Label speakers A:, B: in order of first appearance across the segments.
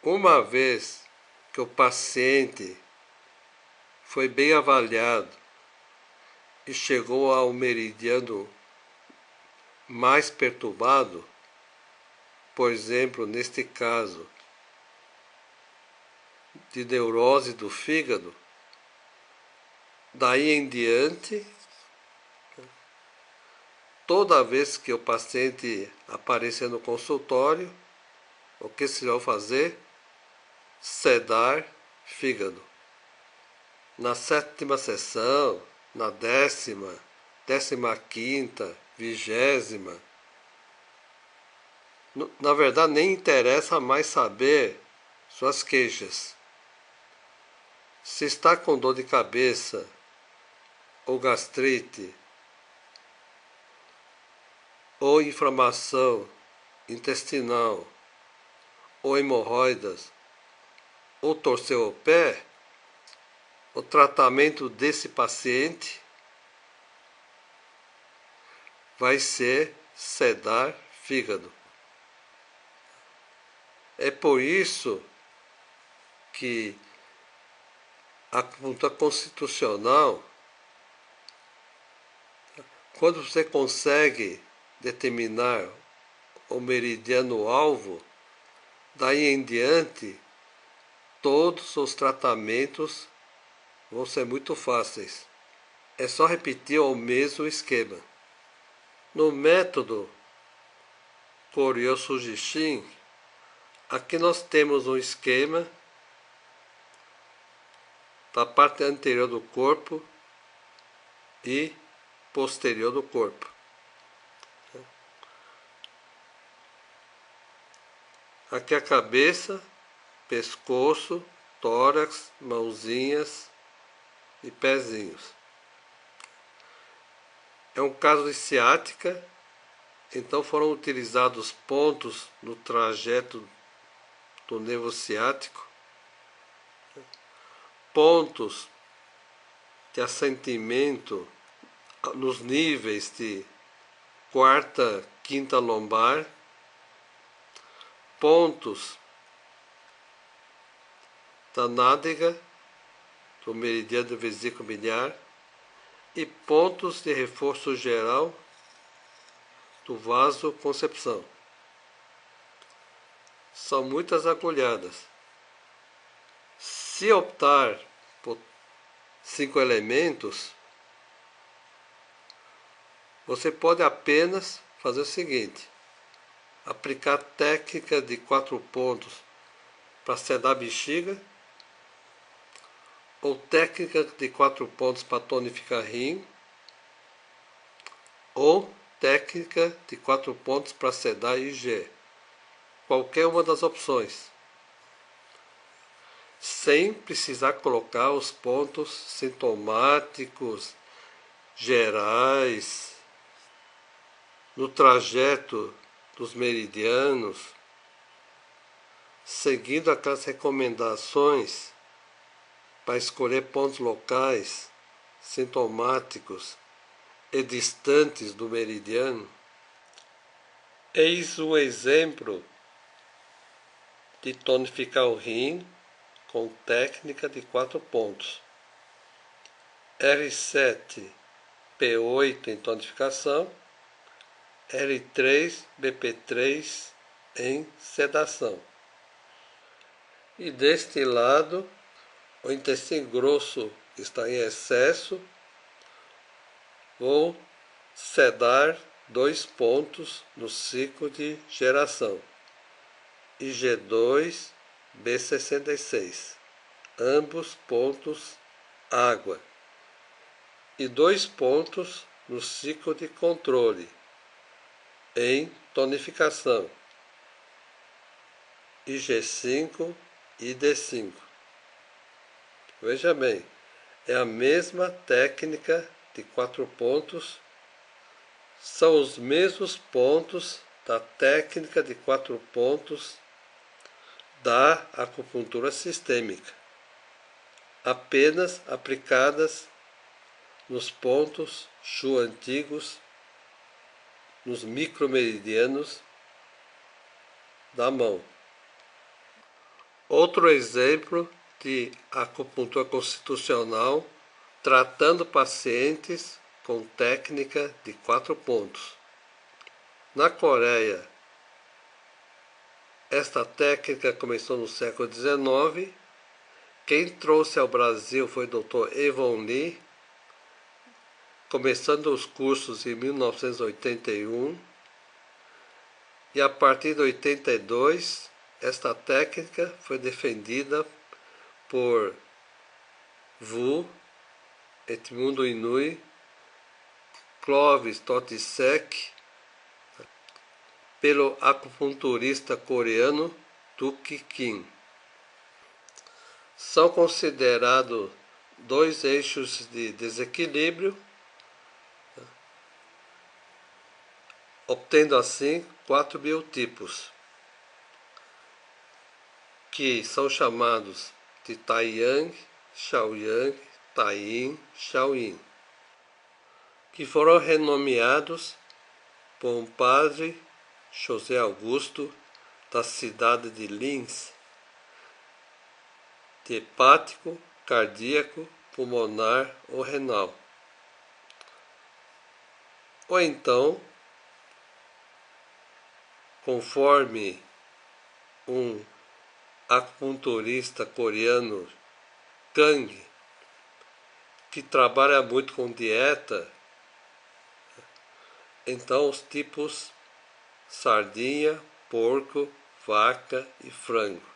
A: Uma vez que o paciente foi bem avaliado e chegou ao meridiano mais perturbado, por exemplo, neste caso de neurose do fígado, daí em diante, toda vez que o paciente aparecer no consultório, o que se vai fazer? Sedar fígado. Na 7ª sessão, na 10ª, 15ª, 20ª. Na verdade, nem interessa mais saber suas queixas. Se está com dor de cabeça ou gastrite ou inflamação intestinal ou hemorroidas ou torceu o pé, o tratamento desse paciente vai ser sedar fígado. É por isso que a acupuntura constitucional, quando você consegue determinar o meridiano alvo, daí em diante, todos os tratamentos vão ser muito fáceis. É só repetir o mesmo esquema. No método Koryo-Sujishin, aqui nós temos um esquema da parte anterior do corpo e posterior do corpo. Aqui a cabeça, pescoço, tórax, mãozinhas e pezinhos. É um caso de ciática, então foram utilizados pontos no trajeto do nervo ciático, pontos de assentimento nos níveis de 4ª, 5ª lombar, pontos da nádega, do meridiano do vesículo biliar, e pontos de reforço geral do vaso concepção. São muitas agulhadas. Se optar por 5 elementos, você pode apenas fazer o seguinte: aplicar técnica de 4 pontos para sedar a bexiga, ou técnica de 4 pontos para tonificar rim, ou técnica de 4 pontos para sedar IG. Qualquer uma das opções, sem precisar colocar os pontos sintomáticos gerais no trajeto dos meridianos, seguindo aquelas recomendações para escolher pontos locais, sintomáticos e distantes do meridiano. Eis um exemplo de tonificar o rim com técnica de 4 pontos. R7, P8 em tonificação, R3, BP3 em sedação. E deste lado, o intestino grosso está em excesso, vou sedar 2 pontos no ciclo de geração, IG2, B66, ambos pontos água, e 2 pontos no ciclo de controle, em tonificação, IG5 e D5. Veja bem, é a mesma técnica de 4 pontos, são os mesmos pontos da técnica de 4 pontos da acupuntura sistêmica, apenas aplicadas nos pontos Shu antigos, nos micromeridianos da mão. Outro exemplo de acupuntura constitucional tratando pacientes com técnica de 4 pontos. Na Coreia, esta técnica começou no século XIX. Quem trouxe ao Brasil foi o Dr. Evon Lee, começando os cursos em 1981. E a partir de 82, esta técnica foi defendida por Wu, Edmundo Inui, Clovis Totisek, pelo acupunturista coreano Duki Kim. São considerados 2 eixos de desequilíbrio, obtendo assim 4 biotipos, que são chamados de Taiyang, Shaoyang, Taiyin, Shaoyin, que foram renomeados por um padre, José Augusto, da cidade de Linz, de hepático, cardíaco, pulmonar ou renal. Ou então, conforme um acupunturista coreano, Kang, que trabalha muito com dieta, então os tipos sardinha, porco, vaca e frango.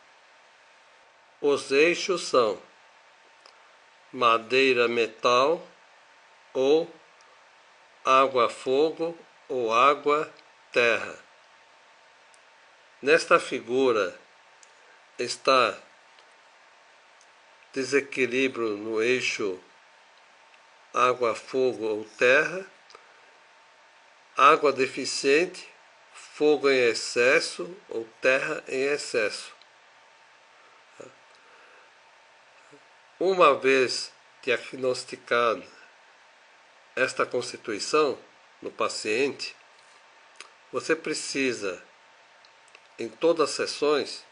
A: Os eixos são madeira, metal, ou água, fogo, ou água, terra. Nesta figura está desequilíbrio no eixo água, fogo ou terra, água deficiente, fogo em excesso ou terra em excesso. Uma vez diagnosticada esta constituição no paciente, você precisa, em todas as sessões,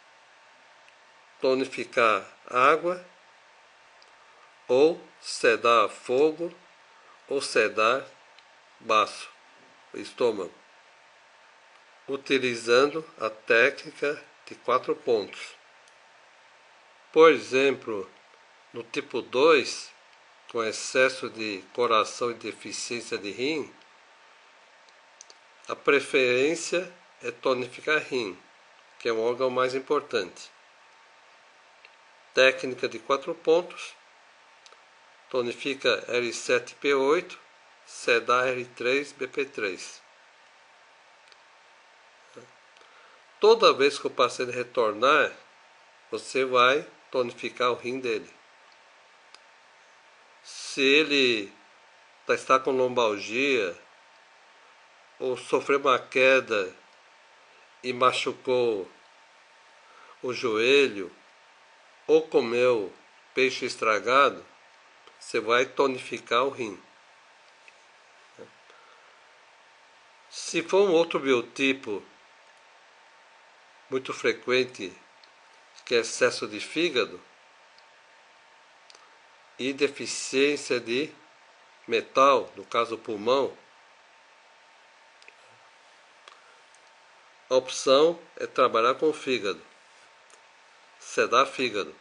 A: tonificar água, ou sedar fogo, ou sedar baço, o estômago, utilizando a técnica de 4 pontos. Por exemplo, no tipo 2, com excesso de coração e deficiência de rim, a preferência é tonificar rim, que é o órgão mais importante. Técnica de 4 pontos, tonifica R7-P8, sedar R3-BP3. Toda vez que o paciente retornar, você vai tonificar o rim dele. Se ele está com lombalgia, ou sofreu uma queda e machucou o joelho, ou comeu peixe estragado, você vai tonificar o rim. Se for um outro biotipo muito frequente, que é excesso de fígado e deficiência de metal, no caso o pulmão, a opção é trabalhar com o fígado, sedar fígado.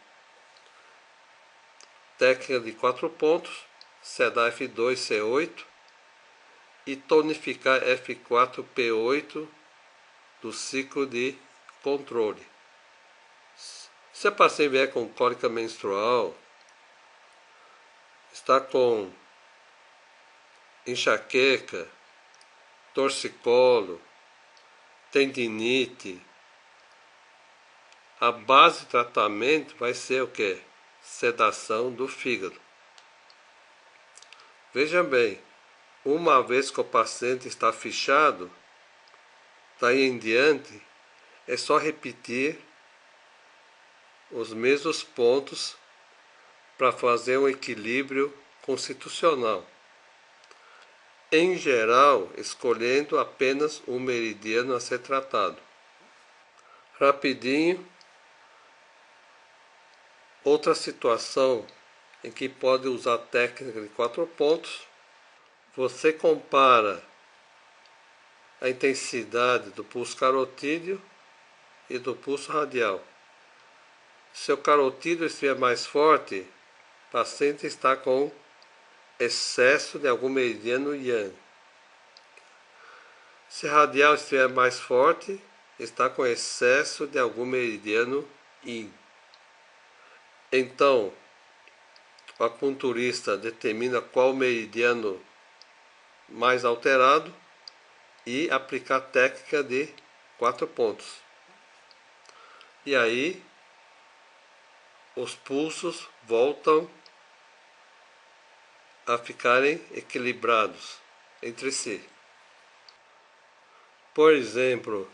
A: Técnica de 4 pontos, sedar F2-C8 e tonificar F4-P8 do ciclo de controle. Se a paciente vier com cólica menstrual, está com enxaqueca, torcicolo, tendinite, a base de tratamento vai ser o quê? Sedação do fígado. Veja bem, uma vez que o paciente está fichado, daí em diante, é só repetir os mesmos pontos para fazer um equilíbrio constitucional. Em geral, escolhendo apenas um meridiano a ser tratado. Rapidinho, Outra situação em que pode usar a técnica de 4 pontos, você compara a intensidade do pulso carotídeo e do pulso radial. Se o carotídeo estiver mais forte, o paciente está com excesso de algum meridiano yang. Se o radial estiver mais forte, está com excesso de algum meridiano yin. Então, o acupunturista determina qual meridiano mais alterado e aplicar a técnica de 4 pontos. E aí, os pulsos voltam a ficarem equilibrados entre si. Por exemplo,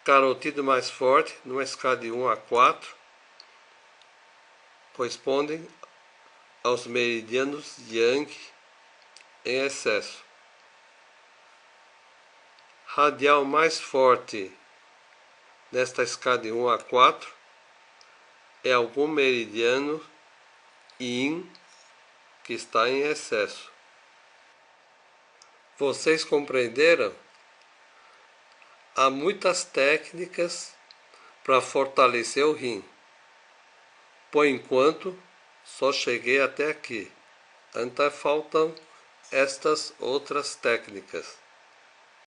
A: carotídeo mais forte, numa escala de 1 a 4, correspondem aos meridianos yang em excesso. Radial mais forte, nesta escala de 1 a 4, é algum meridiano yin que está em excesso. Vocês compreenderam? Há muitas técnicas para fortalecer o rim. Por enquanto, só cheguei até aqui. Ainda faltam estas outras técnicas.